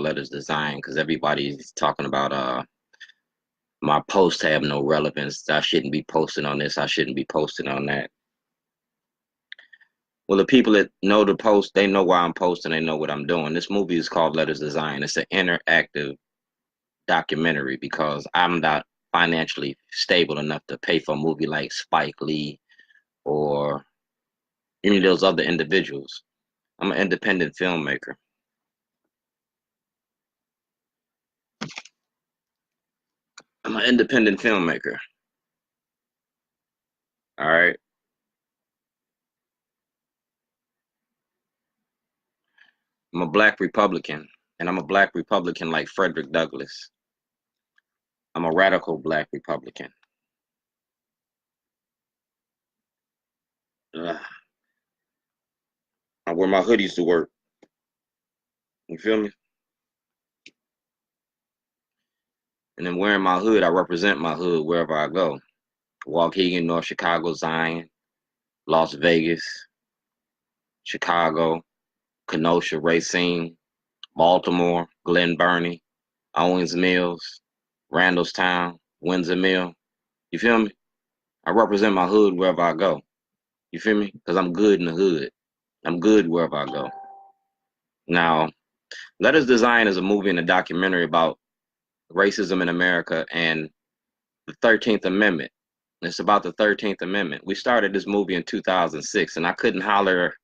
for Letters Design because everybody's talking about my posts have no relevance. I shouldn't be posting on this. I shouldn't be posting on that. Well, the people that know the post, they know why I'm posting. They know what I'm doing. This movie is called Letters Design. It's an interactive documentary because I'm not financially stable enough to pay for a movie like Spike Lee or any of those other individuals. I'm an independent filmmaker. I'm an independent filmmaker. All right. I'm a black Republican, and I'm a black Republican like Frederick Douglass. I'm a radical black Republican. Ugh. I wear my hoodies to work. You feel me? And then wearing my hood, I represent my hood wherever I go. Waukegan, North Chicago, Zion, Las Vegas, Chicago, Kenosha, Racine, Baltimore, Glen Burnie, Owens Mills, Randallstown, Windsor Mill. You feel me? I represent my hood wherever I go. You feel me? Because I'm good in the hood. I'm good wherever I go. Now, Letters Design is a movie and a documentary about racism in America and the 13th Amendment. It's about the 13th Amendment. We started this movie in 2006, and I couldn't holler.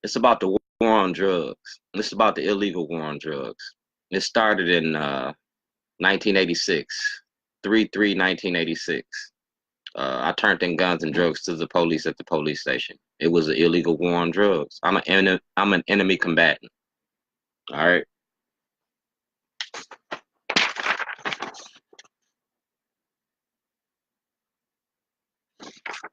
It's about the war on drugs. It's about the illegal war on drugs. It started in 1986, 3/3/1986. I turned in guns and drugs to the police at the police station. It was an illegal war on drugs. I'm an enemy combatant. All right.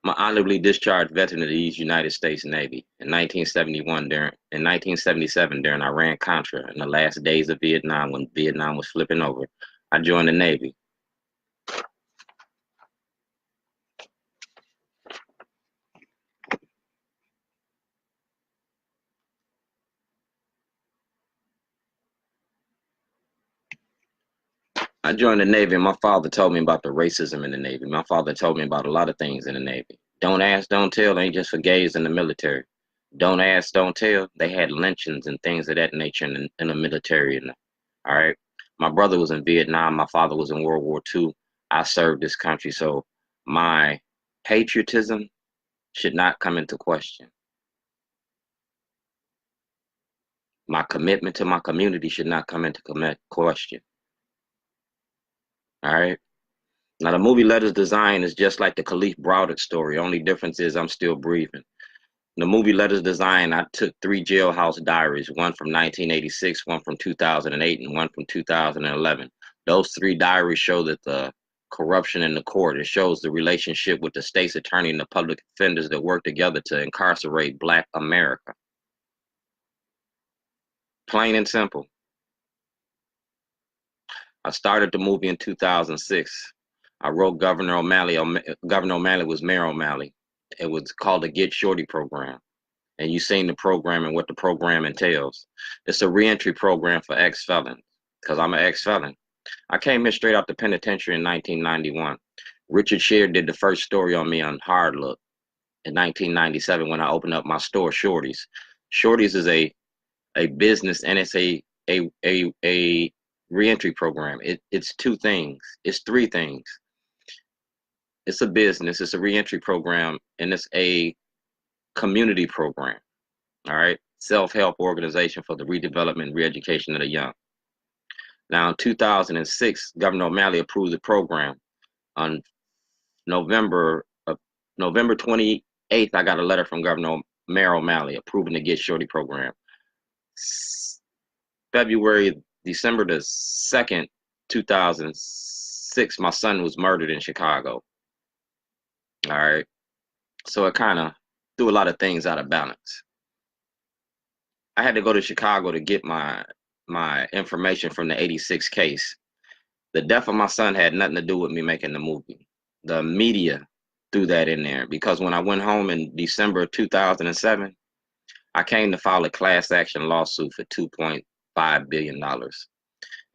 I'm an honorably discharged veteran of the United States Navy. In 1977, during Iran-Contra, in the last days of Vietnam, when Vietnam was flipping over, I joined the Navy. I joined the Navy, and my father told me about the racism in the Navy. My father told me about a lot of things in the Navy. Don't ask, don't tell ain't just for gays in the military. Don't ask, don't tell. They had lynchings and things of that nature in the military. All right. My brother was in Vietnam. My father was in World War II. I served this country. So my patriotism should not come into question. My commitment to my community should not come into question. All right. Now, the movie Letters Design is just like the Khalif Browder story. Only difference is I'm still breathing. In the movie Letters Design, I took 3 jailhouse diaries, one from 1986, one from 2008, and one from 2011. Those 3 diaries show that the corruption in the court. It shows the relationship with the state's attorney and the public defenders that work together to incarcerate Black America. Plain and simple. I started the movie in 2006. I wrote Governor O'Malley. Governor O'Malley was Mayor O'Malley. It was called the Get Shorty program. And you've seen the program and what the program entails. It's a reentry program for ex-felons, because I'm an ex-felon. I came here straight out the penitentiary in 1991. Richard Shear did the first story on me on Hard Look in 1997 when I opened up my store, Shorty's. Shorty's is a business, and it's a reentry program. It's 2 things. It's 3 things. It's a business, it's a reentry program, and it's a community program. All right. Self-help organization for the redevelopment and re-education of the young. Now, in 2006, Governor O'Malley approved the program. On November 28th, I got a letter from Mayor O'Malley approving the Get Shorty program. December the 2nd, 2006, my son was murdered in Chicago. All right. So it kind of threw a lot of things out of balance. I had to go to Chicago to get my information from the 86 case. The death of my son had nothing to do with me making the movie. The media threw that in there because when I went home in December of 2007, I came to file a class action lawsuit for $5 billion.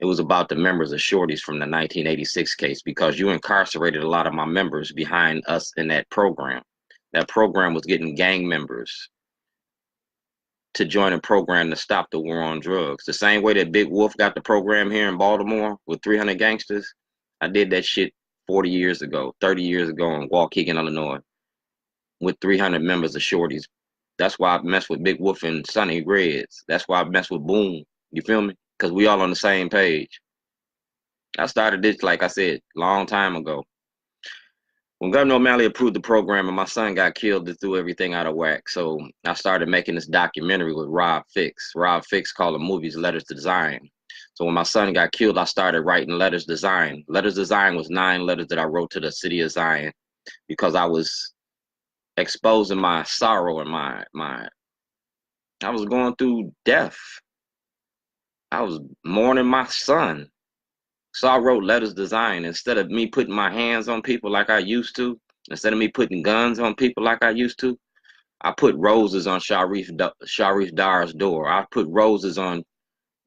It was about the members of Shorties from the 1986 case, because you incarcerated a lot of my members behind us in that program. That program was getting gang members to join a program to stop the war on drugs. The same way that Big Wolf got the program here in Baltimore with 300 gangsters, I did that shit 40 years ago, 30 years ago in Waukegan, Illinois, with 300 members of Shorties. That's why I mess with Big Wolf and Sonny Reds. That's why I mess with Boom. You feel me? Because we all on the same page. I started this, like I said, long time ago. When Governor O'Malley approved the program and my son got killed, it threw everything out of whack. So I started making this documentary with Rob Fix. Rob Fix called the movies Letters to Zion. So when my son got killed, I started writing Letters to Zion. Letters to Zion was 9 letters that I wrote to the city of Zion, because I was exposing my sorrow and I was going through death. I was mourning my son. So I wrote Letters to Zion. Instead of me putting my hands on people like I used to, instead of me putting guns on people like I used to, I put roses on Sharif Dar's door. I put roses on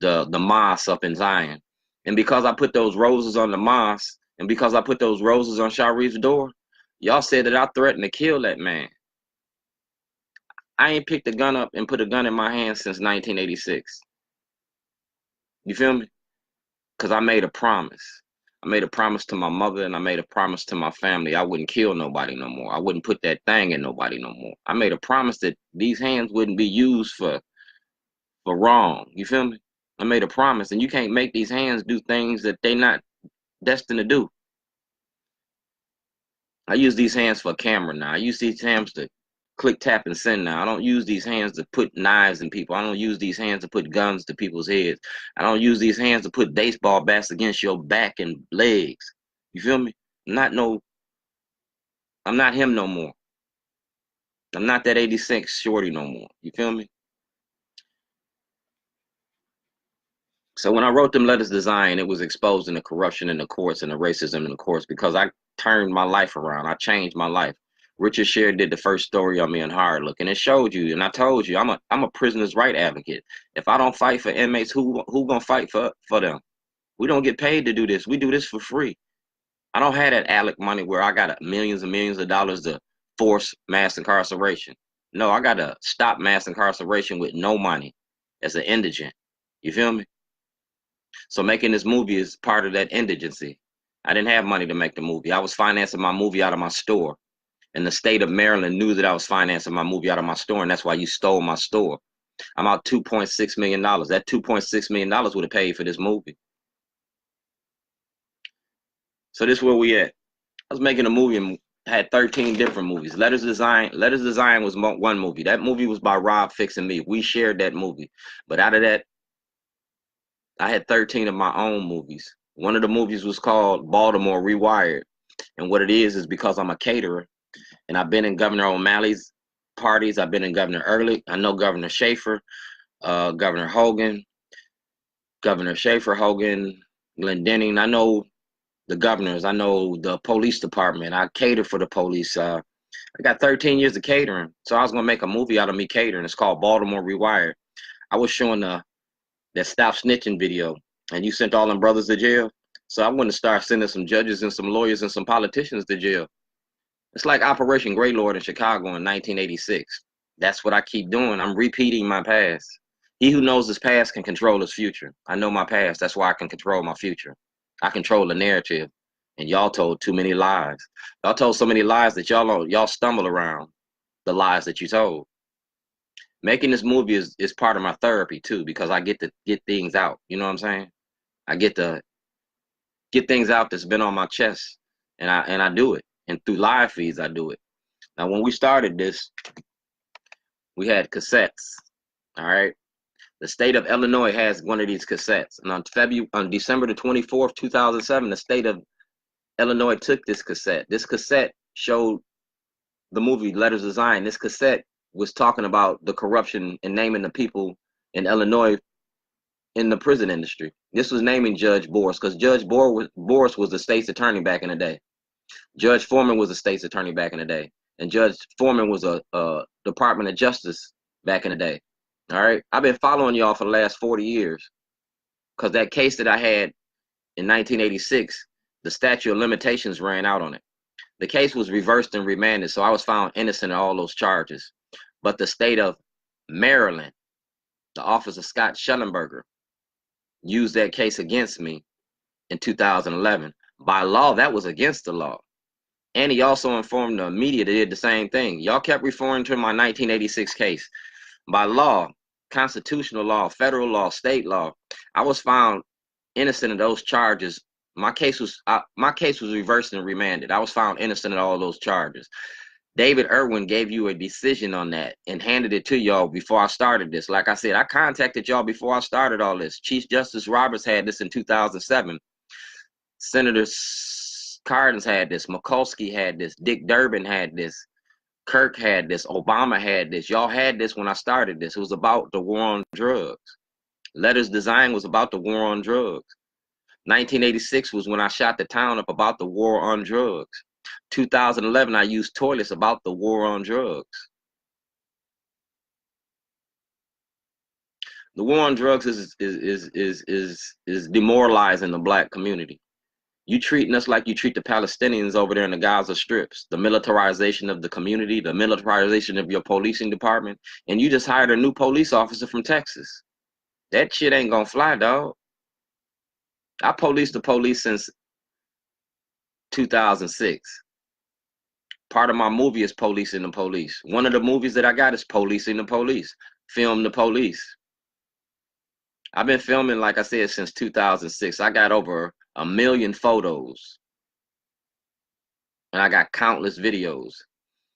the mosque up in Zion. And because I put those roses on the mosque, and because I put those roses on Sharif's door, y'all said that I threatened to kill that man. I ain't picked a gun up and put a gun in my hand since 1986. You feel me? Because I made a promise. I made a promise to my mother, and I made a promise to my family. I wouldn't kill nobody no more. I wouldn't put that thing in nobody no more. I made a promise that these hands wouldn't be used for wrong. You feel me? I made a promise, and you can't make these hands do things that they're not destined to do. I use these hands for a camera now. I use these hands to click, tap, and send now. I don't use these hands to put knives in people. I don't use these hands to put guns to people's heads. I don't use these hands to put baseball bats against your back and legs. You feel me? I'm not him no more. I'm not that 86 shorty no more. You feel me? So when I wrote them Letters to Zion, it was exposing the corruption in the courts and the racism in the courts, because I turned my life around. I changed my life. Richard Sher did the first story on me on Hard Look, and it showed you, and I told you, I'm a prisoner's right advocate. If I don't fight for inmates, who gonna fight for them? We don't get paid to do this. We do this for free. I don't have that ALEC money where I got millions and millions of dollars to force mass incarceration. No, I gotta stop mass incarceration with no money as an indigent. You feel me? So making this movie is part of that indigency. I didn't have money to make the movie. I was financing my movie out of my store. And the state of Maryland knew that I was financing my movie out of my store, and that's why you stole my store. I'm out $2.6 million. That $2.6 million would have paid for this movie. So this is where we at. I was making a movie and had 13 different movies. Letters to Zion was one movie. That movie was by Rob Fix and me. We shared that movie. But out of that, I had 13 of my own movies. One of the movies was called Baltimore Rewired. And what it is because I'm a caterer. And I've been in Governor O'Malley's parties. I've been in Governor Early. I know Governor Schaefer, Governor Hogan, Hogan, Glendenning. I know the governors. I know the police department. I cater for the police. I got 13 years of catering. So I was going to make a movie out of me catering. It's called Baltimore Rewired. I was showing that Stop Snitching video, and you sent all them brothers to jail. So I want to start sending some judges and some lawyers and some politicians to jail. It's like Operation Grey Lord in Chicago in 1986. That's what I keep doing. I'm repeating my past. He who knows his past can control his future. I know my past. That's why I can control my future. I control the narrative. And y'all told too many lies. Y'all told so many lies that y'all stumble around the lies that you told. Making this movie is part of my therapy too, because I get to get things out. You know what I'm saying? I get to get things out that's been on my chest, and I do it. And through live feeds, I do it. Now, when we started this, we had cassettes. All right. The state of Illinois has one of these cassettes. And on December the 24th, 2007, the state of Illinois took this cassette. This cassette showed the movie Letters to Zion. This cassette was talking about the corruption and naming the people in Illinois in the prison industry. This was naming Judge Boris, because Judge Boris was the state's attorney back in the day. Judge Foreman was a state's attorney back in the day. And Judge Foreman was a Department of Justice back in the day. All right. I've been following y'all for the last 40 years. because that case that I had in 1986, the statute of limitations ran out on it. The case was reversed and remanded, so I was found innocent of all those charges. But the state of Maryland, the office of Scott Shellenberger, used that case against me in 2011. By law, that was against the law. And he also informed the media that did the same thing. Y'all kept referring to my 1986 case. By law, constitutional law, federal law, state law, I was found innocent of those charges. My case was reversed and remanded. I was found innocent of all those charges. David Irwin gave you a decision on that and handed it to y'all before I started this. Like I said, I contacted y'all before I started all this. Chief Justice Roberts had this in 2007. Senator Hardin had this. Mikulski had this. Dick Durbin had this. Kirk had this. Obama had this. Y'all had this when I started this. It was about the war on drugs. Letters Design was about the war on drugs. 1986 was when I shot the town up about the war on drugs. 2011, I used toilets about the war on drugs. The war on drugs is demoralizing the black community. You treating us like you treat the Palestinians over there in the Gaza strips, the militarization of the community, the militarization of your policing department, and you just hired a new police officer from Texas. That shit ain't gonna fly, dog. I policed the police since 2006. Part of my movie is Policing the Police. One of the movies that I got is Policing the Police, Film the Police. I've been filming, like I said, since 2006. I got over 1 million photos. And I got countless videos.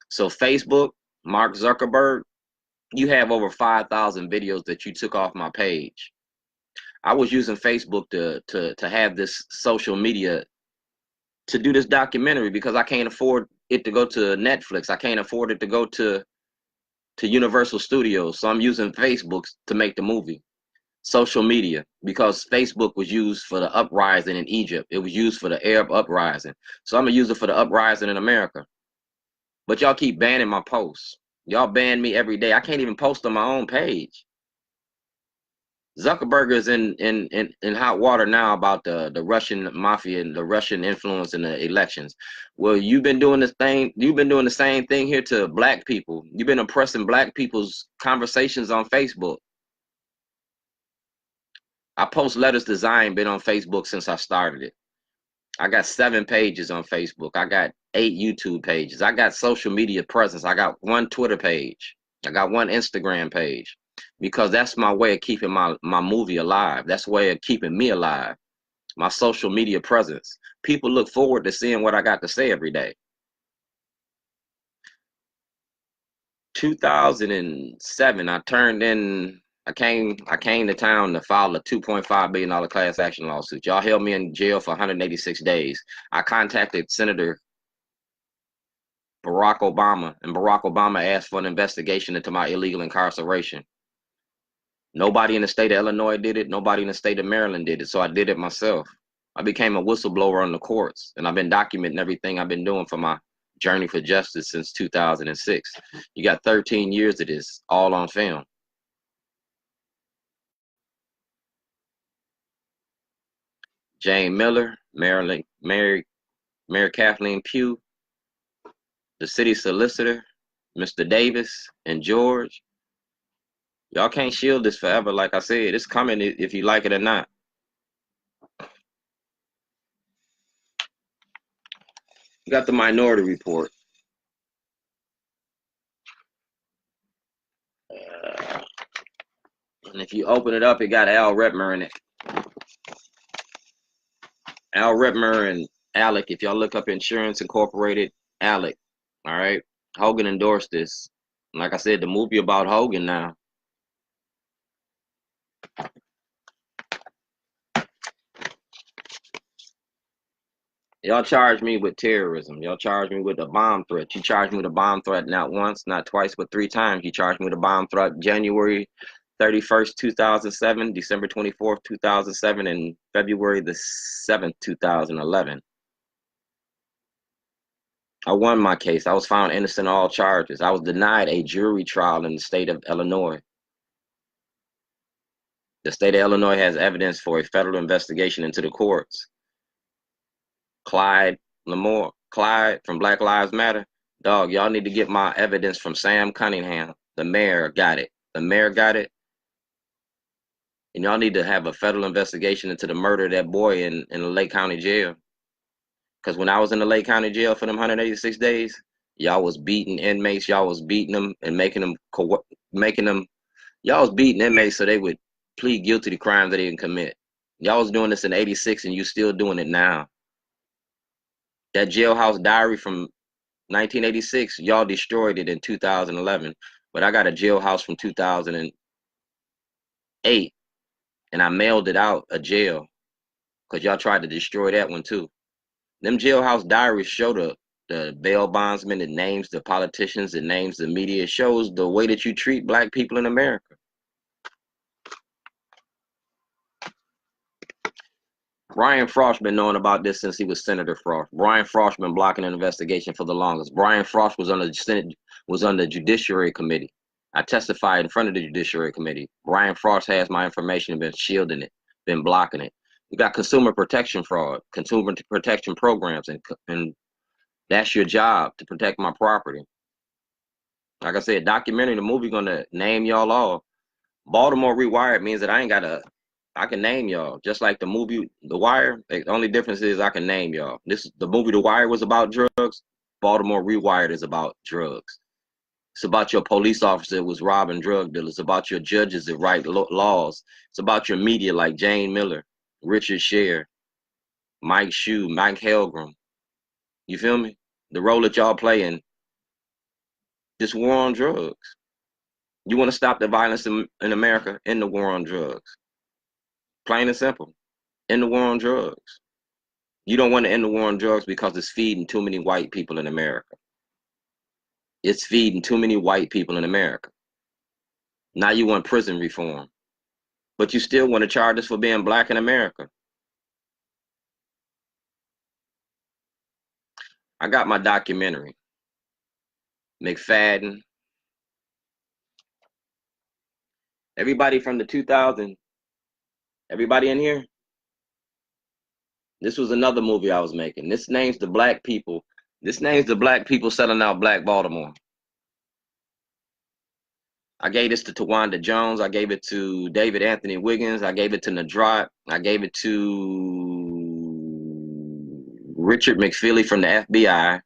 So Facebook, Mark Zuckerberg, you have over 5,000 videos that you took off my page. I was using Facebook to have this social media to do this documentary because I can't afford it to go to Netflix. I can't afford it to go to Universal Studios. So I'm using Facebook to make the movie. Social media, because Facebook was used for the uprising in Egypt. It was used for the Arab uprising. So I'm gonna use it for the uprising in America. But y'all keep banning my posts. Y'all ban me every day. I can't even post on my own page. Zuckerberg is in hot water now about the Russian mafia and the Russian influence in the elections. Well, you've been doing this thing. You've been doing the same thing here to black people. You've been oppressing black people's conversations on Facebook. I post Letters Design, been on Facebook since I started it. I got 7 pages on Facebook. I got 8 YouTube pages. I got social media presence. I got 1 Twitter page. I got 1 Instagram page. Because that's my way of keeping my movie alive. That's the way of keeping me alive. My social media presence. People look forward to seeing what I got to say every day. 2007, I came to town to file a $2.5 billion class action lawsuit. Y'all held me in jail for 186 days. I contacted Senator Barack Obama, and Barack Obama asked for an investigation into my illegal incarceration. Nobody in the state of Illinois did it. Nobody in the state of Maryland did it. So I did it myself. I became a whistleblower on the courts, and I've been documenting everything I've been doing for my journey for justice since 2006. You got 13 years of this, all on film. Jane Miller, Mayor Kathleen Pugh, the city solicitor, Mr. Davis, and George. Y'all can't shield this forever. Like I said, it's coming if you like it or not. You got the Minority Report. And if you open it up, it got Al Redmer in it. Al Redmer and ALEC, if y'all look up Insurance Incorporated, ALEC, all right? Hogan endorsed this. Like I said, the movie about Hogan now. Y'all charge me with terrorism. Y'all charge me with a bomb threat. You charged me with a bomb threat not once, not twice, but 3 times. You charged me with a bomb threat January 31st, 2007, December 24th, 2007, and February the 7th, 2011. I won my case. I was found innocent of all charges. I was denied a jury trial in the state of Illinois. The state of Illinois has evidence for a federal investigation into the courts. Clyde from Black Lives Matter. Dog, y'all need to get my evidence from Sam Cunningham. The mayor got it. The mayor got it. And y'all need to have a federal investigation into the murder of that boy in the Lake County Jail. Because when I was in the Lake County Jail for them 186 days, y'all was beating inmates. Y'all was beating them and y'all was beating inmates so they would plead guilty to crimes they didn't commit. Y'all was doing this in 86 and you still doing it now. That jailhouse diary from 1986, y'all destroyed it in 2011. But I got a jailhouse from 2008 and I mailed it out of jail because y'all tried to destroy that one too. Them jailhouse diaries show the bail bondsmen, it names the politicians, it names the media. It shows the way that you treat black people in America. Brian Frost been knowing about this since he was Senator Frost. Brian Frost been blocking an investigation for the longest. Brian Frost was on the Judiciary Committee. I testified in front of the Judiciary Committee. Brian Frost has my information and been shielding it, been blocking it. You got consumer protection fraud, consumer protection programs, and that's your job, to protect my property. Like I said, documentary, the movie gonna name y'all all. Baltimore Rewired means that I can name y'all. Just like the movie The Wire, the only difference is I can name y'all. The movie The Wire was about drugs. Baltimore Rewired is about drugs. It's about your police officer that was robbing drug dealers. It's about your judges that write laws. It's about your media like Jane Miller, Richard Sher, Mike Shue, Mike Helgram. You feel me? The role that y'all play in this war on drugs. You want to stop the violence in America? In the war on drugs. Plain and simple. In the war on drugs. You don't want to end the war on drugs because it's feeding too many white people in America. It's feeding too many white people in America. Now you want prison reform. But you still want to charge us for being black in America. I got my documentary. McFadden. Everybody from the 2000, everybody in here? This was another movie I was making. This names the black people. This names the black people selling out Black Baltimore. I gave this to Tawanda Jones. I gave it to David Anthony Wiggins. I gave it to Nadrat. I gave it to Richard McFeely from the FBI.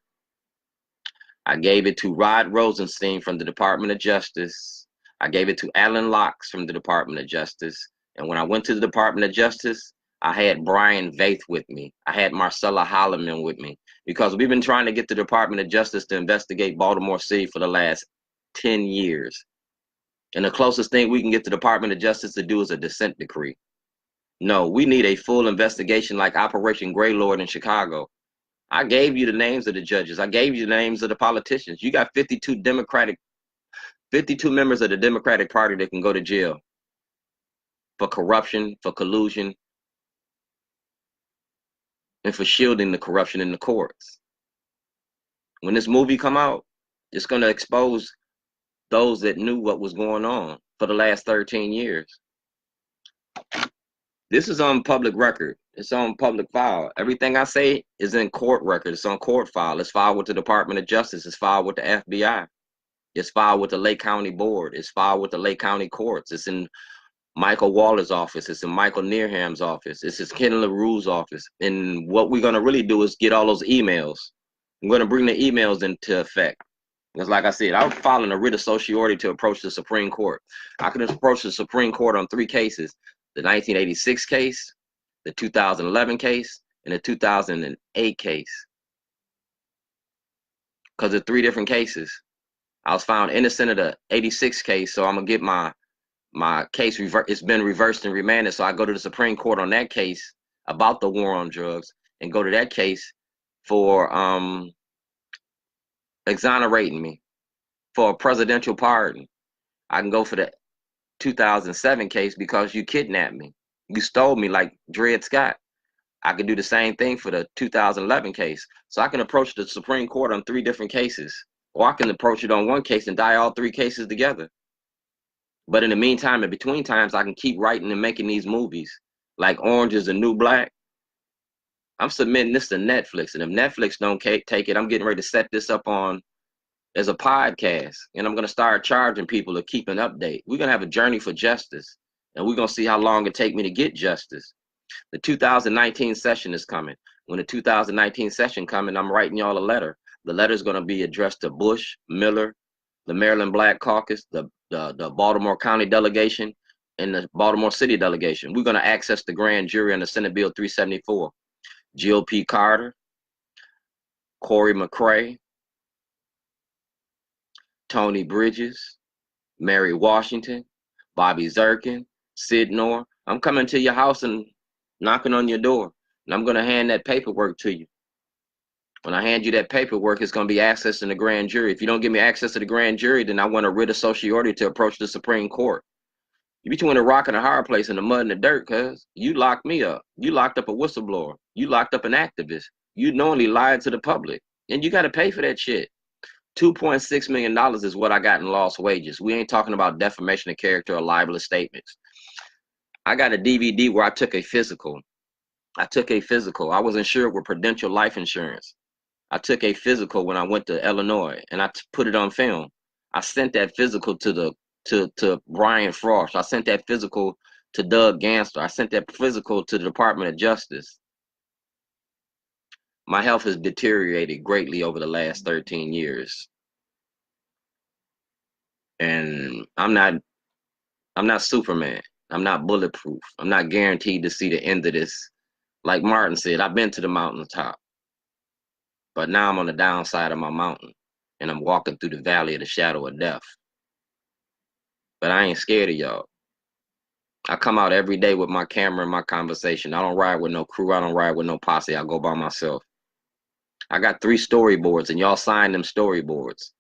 I gave it to Rod Rosenstein from the Department of Justice. I gave it to Alan Locks from the Department of Justice. And when I went to the Department of Justice, I had Brian Vaith with me. I had Marcella Holloman with me, because we've been trying to get the Department of Justice to investigate Baltimore City for the last 10 years. And the closest thing we can get the Department of Justice to do is a dissent decree. No, we need a full investigation like Operation Greylord in Chicago. I gave you the names of the judges. I gave you the names of the politicians. You got 52 members of the Democratic Party that can go to jail for corruption, for collusion, and for shielding the corruption in the courts. When this movie come out, it's going to expose those that knew what was going on for the last 13 years. This is on public record. It's on public file. Everything I say is in court record. It's on court file. It's filed with the Department of Justice. It's filed with the FBI. It's filed with the Lake County Board. It's filed with the Lake County Courts. It's in Michael Waller's office. It's in Michael Nearham's office. It's in Ken LaRue's office. And what we're going to really do is get all those emails. I'm going to bring the emails into effect. Because like I said, I'm filing a writ of certiorari to approach the Supreme Court. I can approach the Supreme Court on 3 cases: the 1986 case, the 2011 case, and the 2008 case. Because of 3 different cases. I was found innocent of the 86 case, so I'm going to get my case it's been reversed and remanded, so I go to the Supreme Court on that case about the war on drugs, and go to that case for exonerating me for a presidential pardon. I can go for the 2007 case because you kidnapped me. You stole me like Dred Scott. I could do the same thing for the 2011 case. So I can approach the Supreme Court on 3 different cases. Or I can approach it on 1 case and die all 3 cases together. But in the meantime, in between times, I can keep writing and making these movies. Like Orange is the New Black. I'm submitting this to Netflix, and if Netflix don't take it, I'm getting ready to set this up on as a podcast, and I'm going to start charging people to keep an update. We're going to have a journey for justice, and we're going to see how long it take me to get justice. The 2019 session is coming. When the 2019 session coming, I'm writing y'all a letter. The letter is going to be addressed to Bush, Miller, the Maryland Black Caucus, the Baltimore County delegation, and the Baltimore City delegation. We're going to access the grand jury under Senate Bill 374. GOP Carter, Corey McCray, Tony Bridges, Mary Washington, Bobby Zirkin, Sid Noor. I'm coming to your house and knocking on your door, and I'm going to hand that paperwork to you. When I hand you that paperwork, it's going to be access in the grand jury. If you don't give me access to the grand jury, then I want a writ of certiorari to approach the Supreme Court. You between a rock and a hard place and the mud and the dirt, cuz you locked me up. You locked up a whistleblower. You locked up an activist. You knowingly lied to the public, and you got to pay for that shit. $2.6 million is what I got in lost wages. We ain't talking about defamation of character or libelous statements. I got a DVD where I took a physical. I was insured with Prudential Life Insurance. I took a physical when I went to Illinois, and I put it on film. I sent that physical to Brian Frost. I sent that physical to Doug Gansler. I sent that physical to the Department of Justice. My health has deteriorated greatly over the last 13 years. And I'm not Superman. I'm not bulletproof. I'm not guaranteed to see the end of this. Like Martin said, I've been to the mountaintop, but now I'm on the downside of my mountain, and I'm walking through the valley of the shadow of death. But I ain't scared of y'all. I come out every day with my camera and my conversation. I don't ride with no crew. I don't ride with no posse. I go by myself. I got 3 storyboards, and y'all signed them storyboards.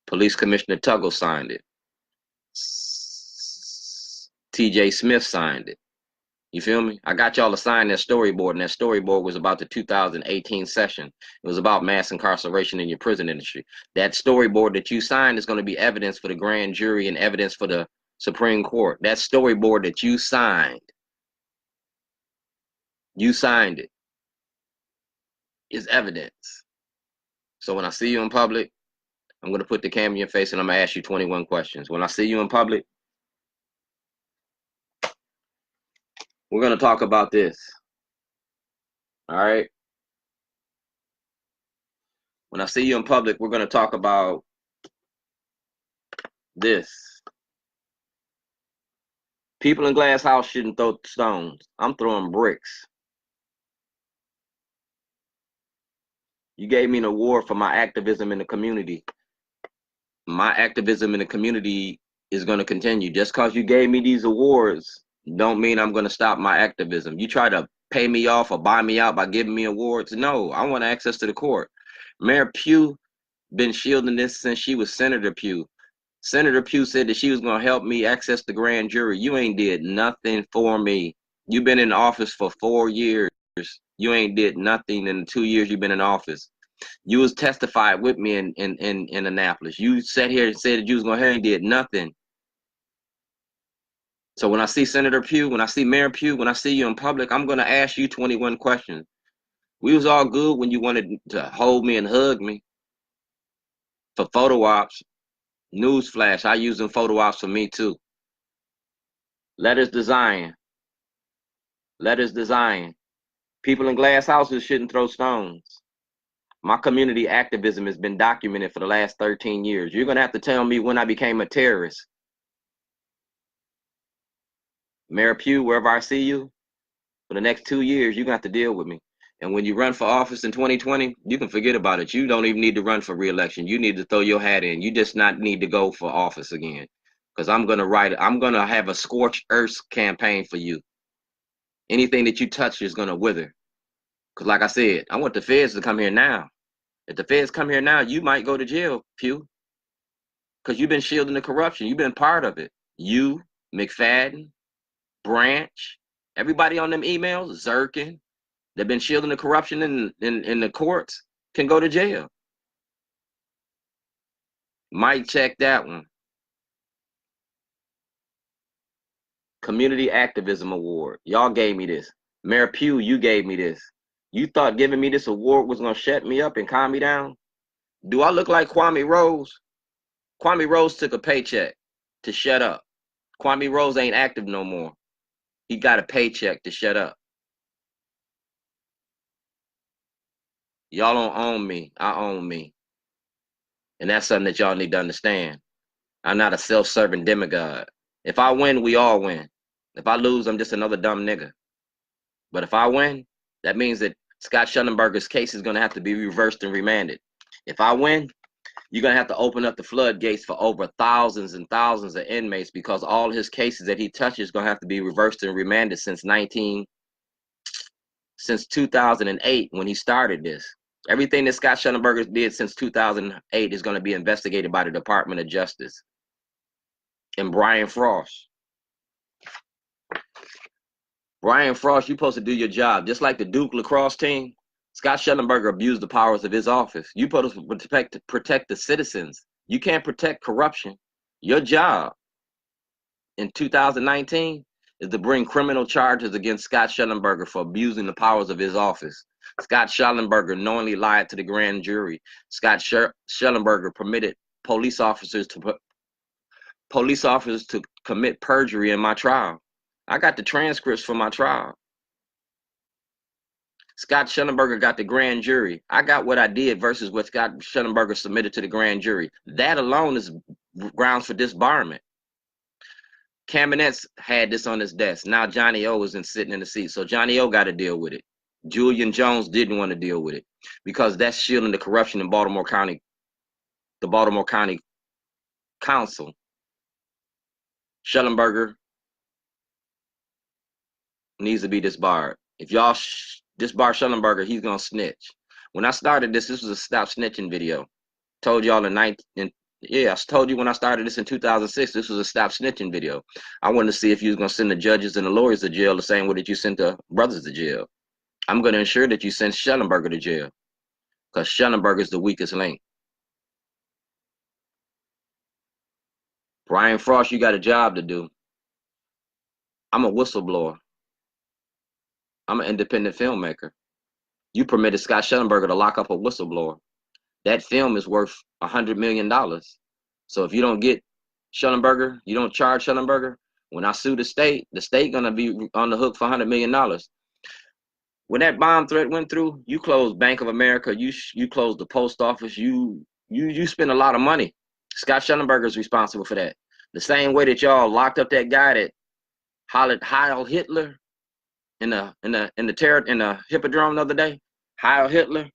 Police Commissioner Tuggle signed it. T.J. Smith signed it. You feel me? I got y'all to sign that storyboard, and that storyboard was about the 2018 session. It was about mass incarceration in your prison industry. That storyboard that you signed is going to be evidence for the grand jury and evidence for the Supreme Court. That storyboard that you signed it, is evidence. So when I see you in public, I'm going to put the camera in your face and I'm going to ask you 21 questions. When I see you in public, we're going to talk about this. All right? When I see you in public, we're going to talk about this. People in Glass House shouldn't throw stones. I'm throwing bricks. You gave me an award for my activism in the community. My activism in the community is going to continue. Just because you gave me these awards don't mean I'm going to stop my activism. You try to pay me off or buy me out by giving me awards. No, I want access to the court. Mayor Pugh been shielding this since she was Senator Pugh. Senator Pugh said that she was going to help me access the grand jury. You ain't did nothing for me. You've been in office for 4 years. You ain't did nothing in the 2 years you've been in office. You was testified with me in Annapolis. You sat here and said that you was going to help and did nothing. So when I see Senator Pugh, when I see Mayor Pugh, when I see you in public, I'm going to ask you 21 questions. We was all good when you wanted to hold me and hug me for photo ops. Newsflash, I use them photo ops for me too. Letters design. People in glass houses shouldn't throw stones. My community activism has been documented for the last 13 years. You're going to have to tell me when I became a terrorist. Mayor Pugh, wherever I see you, for the next 2 years, you're going to have to deal with me. And when you run for office in 2020, you can forget about it. You don't even need to run for re-election. You need to throw your hat in. You just not need to go for office again. Because I'm going to have a scorched earth campaign for you. Anything that you touch is going to wither. Because like I said, I want the feds to come here now. If the feds come here now, you might go to jail, Pugh. Because you've been shielding the corruption. You've been part of it. You, McFadden, Branch, everybody on them emails, Zirkin, they've been shielding the corruption in the courts, can go to jail. Might check that one. Community Activism Award. Y'all gave me this. Mayor Pugh, you gave me this. You thought giving me this award was going to shut me up and calm me down? Do I look like Kwame Rose? Kwame Rose took a paycheck to shut up. Kwame Rose ain't active no more. He got a paycheck to shut up. Y'all don't own me. I own me. And that's something that y'all need to understand. I'm not a self-serving demigod. If I win, we all win. If I lose, I'm just another dumb nigga. But if I win, that means that Scott Shellenberger's case is going to have to be reversed and remanded. If I win, you're going to have to open up the floodgates for over thousands and thousands of inmates, because all his cases that he touches is going to have to be reversed and remanded since 2008 when he started this. Everything that Scott Shellenberger did since 2008 is going to be investigated by the Department of Justice. And Brian Frost, you're supposed to do your job. Just like the Duke lacrosse team, Scott Shellenberger abused the powers of his office. You're supposed to protect the citizens. You can't protect corruption. Your job in 2019 is to bring criminal charges against Scott Shellenberger for abusing the powers of his office. Scott Shellenberger knowingly lied to the grand jury. Scott Shellenberger permitted police officers to commit perjury in my trial. I got the transcripts for my trial. Scott Shellenberger got the grand jury. I got what I did versus what Scott Shellenberger submitted to the grand jury. That alone is grounds for disbarment. Cabinets had this on his desk. Now Johnny O is sitting in the seat. So Johnny O got to deal with it. Julian Jones didn't want to deal with it because that's shielding the corruption in Baltimore County, the Baltimore County Council. Shellenberger needs to be disbarred. If y'all disbar Shellenberger, he's gonna snitch. When I started this was a stop snitching video. Told y'all I told you when I started this in 2006, this was a stop snitching video. I wanted to see if you was gonna send the judges and the lawyers to jail the same way that you sent the brothers to jail. I'm gonna ensure that you send Shellenberger to jail, because Shellenberger is the weakest link. Brian Frost, you got a job to do. I'm a whistleblower. I'm an independent filmmaker. You permitted Scott Shellenberger to lock up a whistleblower. That film is worth $100 million. So if you don't get Shellenberger, you don't charge Shellenberger, when I sue the state gonna be on the hook for $100 million. When that bomb threat went through, you closed Bank of America, you closed the post office, you spent a lot of money. Scott Shellenberger is responsible for that. The same way that y'all locked up that guy that hollered Heil Hitler in the Hippodrome the other day, Heil Hitler.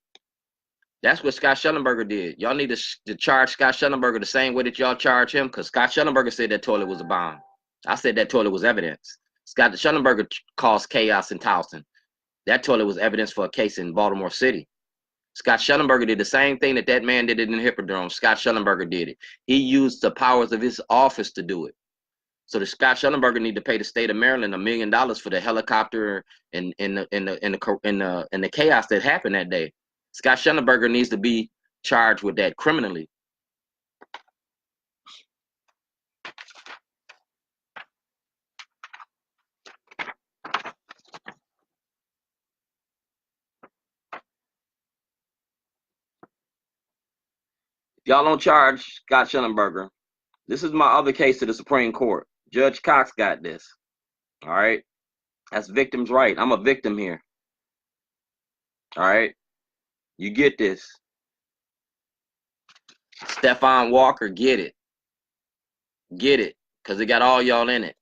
That's what Scott Shellenberger did. Y'all need to charge Scott Shellenberger the same way that y'all charge him, because Scott Shellenberger said that toilet was a bomb. I said that toilet was evidence. Scott Shellenberger caused chaos in Towson. That toilet was evidence for a case in Baltimore City. Scott Shellenberger did the same thing that man did in the Hippodrome. Scott Shellenberger did it. He used the powers of his office to do it. So the Scott Shellenberger need to pay the state of Maryland $1 million for the helicopter and the chaos that happened that day. Scott Shellenberger needs to be charged with that criminally. If y'all don't charge Scott Shellenberger, this is my other case to the Supreme Court. Judge Cox got this. All right. That's victim's right. I'm a victim here. All right. You get this. Stephon Walker, get it. Get it. Because it got all y'all in it.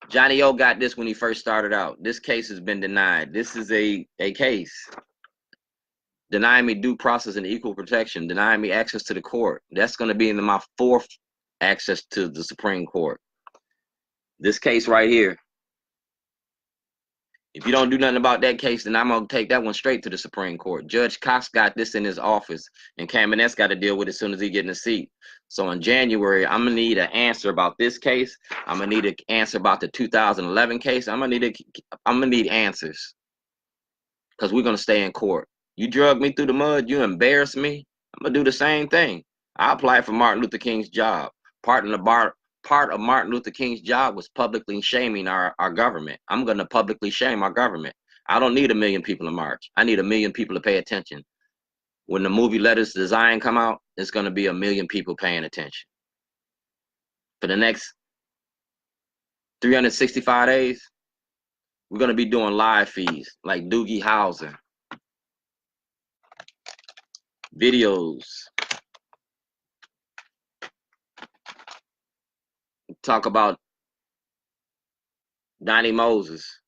Johnny O got this when he first started out. This case has been denied. This is a case. Denying me due process and equal protection. Denying me access to the court. That's going to be in my 4th access to the Supreme Court. This case right here. If you don't do nothing about that case, then I'm going to take that one straight to the Supreme Court. Judge Cox got this in his office, and Cabinet's got to deal with it as soon as he get in the seat. So in January, I'm going to need an answer about this case. I'm going to need an answer about the 2011 case. I'm going to need answers, because we're going to stay in court. You drug me through the mud. You embarrassed me. I'm going to do the same thing. I applied for Martin Luther King's job. Part of Martin Luther King's job was publicly shaming our government. I'm going to publicly shame our government. I don't need 1 million people to march. I need 1 million people to pay attention. When the movie Let Us Design come out, it's going to be 1 million people paying attention. For the next 365 days, we're going to be doing live feeds like Doogie Howser, videos, talk about Donnie Moses.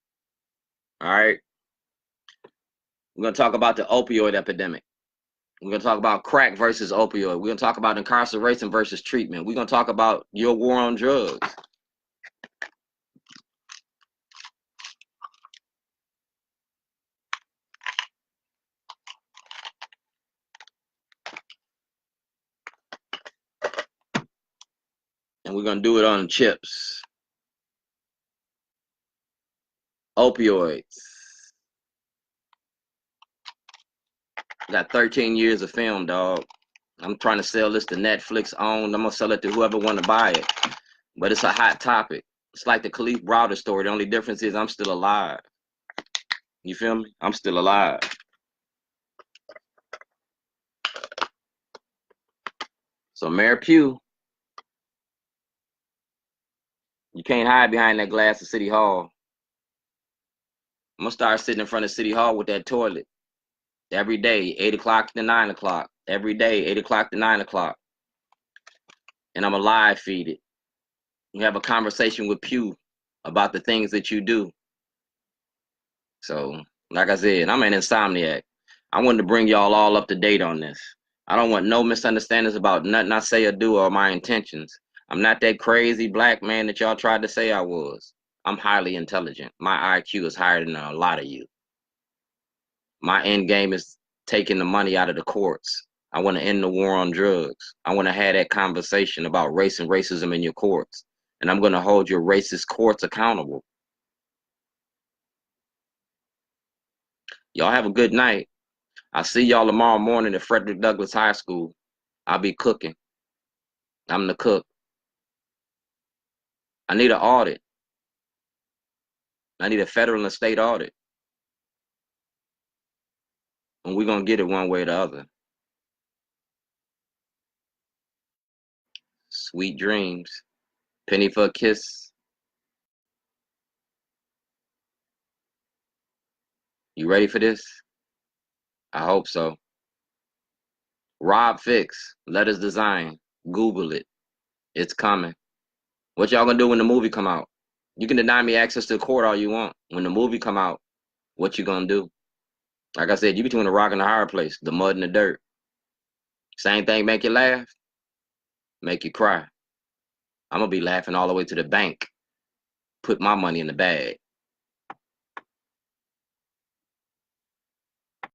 All right. We're going to talk about the opioid epidemic. We're going to talk about crack versus opioid. We're going to talk about incarceration versus treatment. We're going to talk about your war on drugs. And we're going to do it on chips. Opioids. Got 13 years of film, dog. I'm trying to sell this to Netflix owned. I'm going to sell it to whoever want to buy it. But it's a hot topic. It's like the Khalif Browder story. The only difference is I'm still alive. You feel me? I'm still alive. So Mayor Pugh, you can't hide behind that glass of City Hall. I'm going to start sitting in front of City Hall with that toilet. Every day, 8 o'clock to 9 o'clock. Every day, 8 o'clock to 9 o'clock. And I'm a live feed it. You have a conversation with Pugh about the things that you do. So, like I said, I'm an insomniac. I wanted to bring y'all all up to date on this. I don't want no misunderstandings about nothing I say or do or my intentions. I'm not that crazy black man that y'all tried to say I was. I'm highly intelligent. My IQ is higher than a lot of you. My end game is taking the money out of the courts. I want to end the war on drugs. I want to have that conversation about race and racism in your courts. And I'm going to hold your racist courts accountable. Y'all have a good night. I'll see y'all tomorrow morning at Frederick Douglass High School. I'll be cooking. I'm the cook. I need an audit. I need a federal and state audit. And we're going to get it one way or the other. Sweet dreams. Penny for a kiss. You ready for this? I hope so. Rob Fix, Let Us Design. Google it. It's coming. What y'all gonna do when the movie come out? You can deny me access to the court all you want. When the movie come out, what you gonna do? Like I said, you between the rock and the hard place, the mud and the dirt. Same thing make you laugh, make you cry. I'm gonna be laughing all the way to the bank. Put my money in the bag.